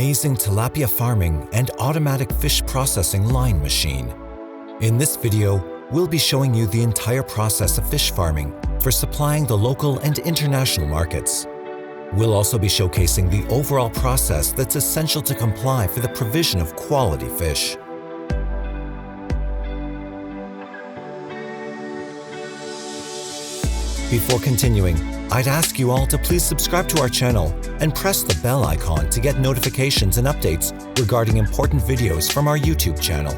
Amazing Tilapia Farming and Automatic Fish Processing Line Machine. In this video, we'll be showing you the entire process of fish farming for supplying the local and international markets. We'll also be showcasing the overall process that's essential to comply for the provision of quality fish. Before continuing, I'd ask you all to please subscribe to our channel and press the bell icon to get notifications and updates regarding important videos from our YouTube channel.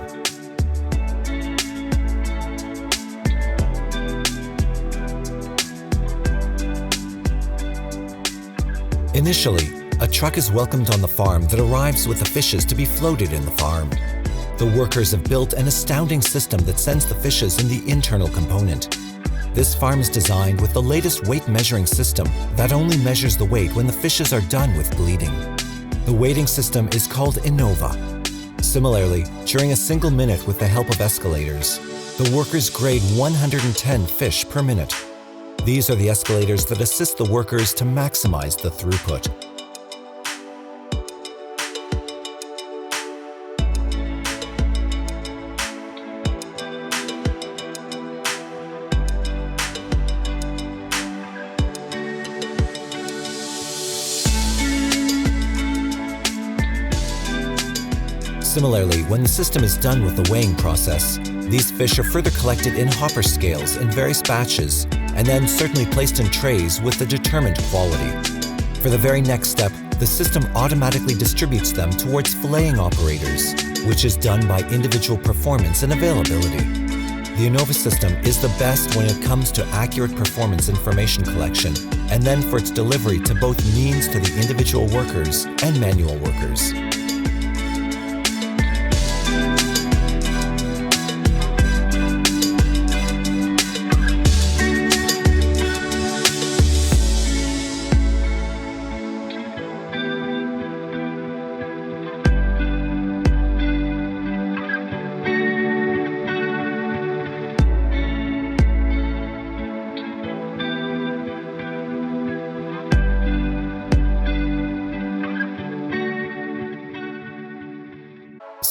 Initially, a truck is welcomed on the farm that arrives with the fishes to be floated in the farm. The workers have built an astounding system that sends the fishes in the internal component. This farm is designed with the latest weight measuring system that only measures the weight when the fishes are done with bleeding. The weighting system is called Innova. Similarly, during a single minute with the help of escalators, the workers grade 110 fish per minute. These are the escalators that assist the workers to maximize the throughput. Similarly, when the system is done with the weighing process, these fish are further collected in hopper scales in various batches and then certainly placed in trays with the determined quality. For the very next step, the system automatically distributes them towards filleting operators, which is done by individual performance and availability. The Innova system is the best when it comes to accurate performance information collection and then for its delivery to both means to the individual workers and manual workers.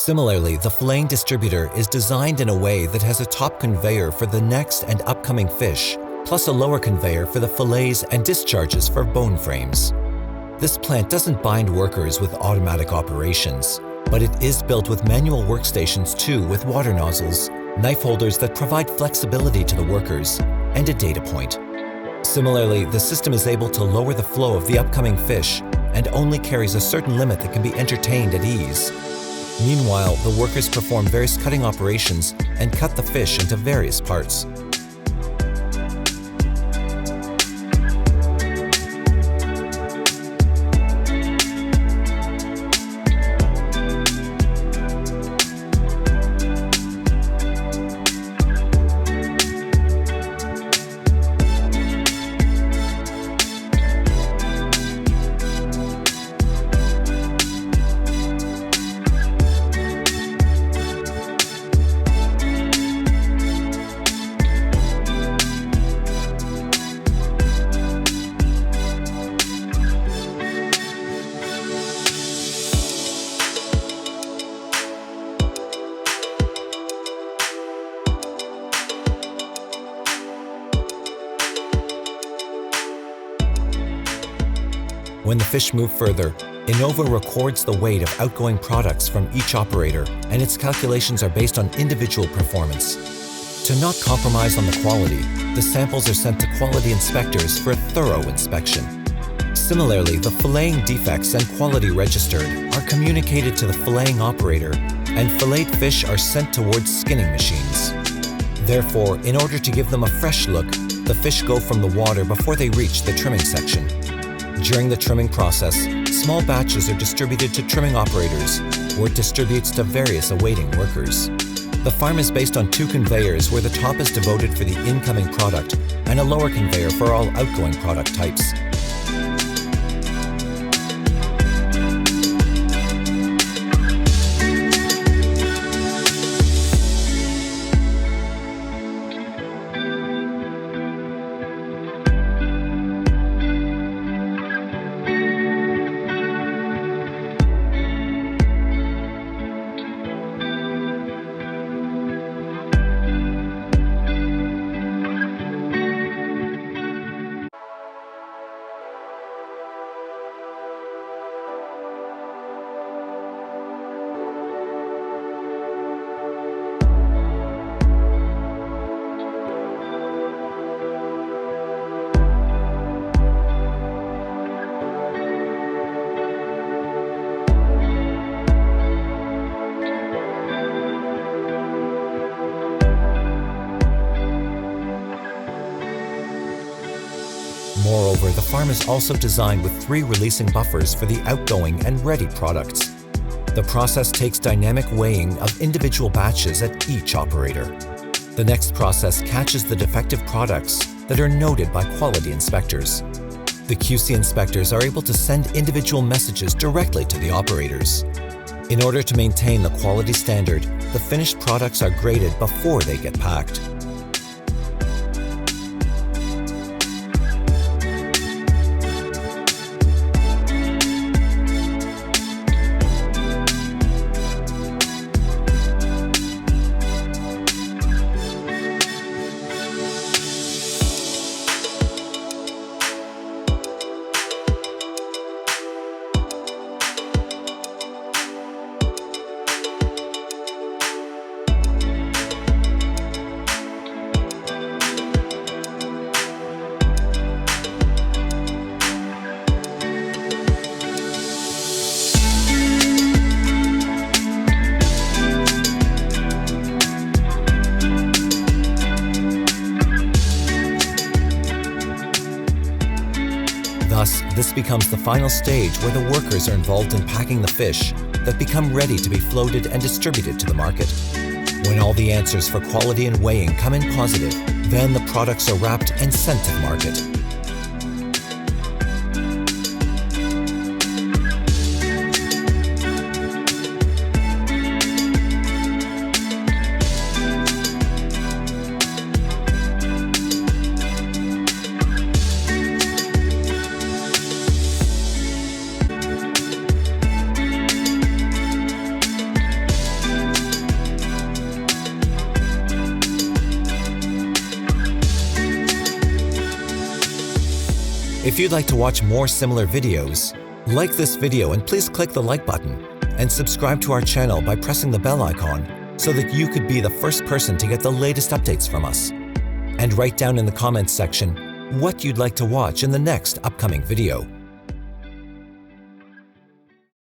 Similarly, the filleting distributor is designed in a way that has a top conveyor for the next and upcoming fish, plus a lower conveyor for the fillets and discharges for bone frames. This plant doesn't bind workers with automatic operations, but it is built with manual workstations too, with water nozzles, knife holders that provide flexibility to the workers, and a data point. Similarly, the system is able to lower the flow of the upcoming fish and only carries a certain limit that can be entertained at ease. Meanwhile, the workers perform various cutting operations and cut the fish into various parts. When the fish move further, Innova records the weight of outgoing products from each operator, and its calculations are based on individual performance. To not compromise on the quality, the samples are sent to quality inspectors for a thorough inspection. Similarly, the filleting defects and quality registered are communicated to the filleting operator, and filleted fish are sent towards skinning machines. Therefore, in order to give them a fresh look, the fish go from the water before they reach the trimming section. During the trimming process, small batches are distributed to trimming operators, where it distributes to various awaiting workers. The farm is based on two conveyors where the top is devoted for the incoming product and a lower conveyor for all outgoing product types. Moreover, the farm is also designed with 3 releasing buffers for the outgoing and ready products. The process takes dynamic weighing of individual batches at each operator. The next process catches the defective products that are noted by quality inspectors. The QC inspectors are able to send individual messages directly to the operators. In order to maintain the quality standard, the finished products are graded before they get packed. Thus, this becomes the final stage where the workers are involved in packing the fish that become ready to be floated and distributed to the market. When all the answers for quality and weighing come in positive, then the products are wrapped and sent to the market. If you'd like to watch more similar videos, like this video and please click the like button and subscribe to our channel by pressing the bell icon so that you could be the first person to get the latest updates from us. And write down in the comments section what you'd like to watch in the next upcoming video.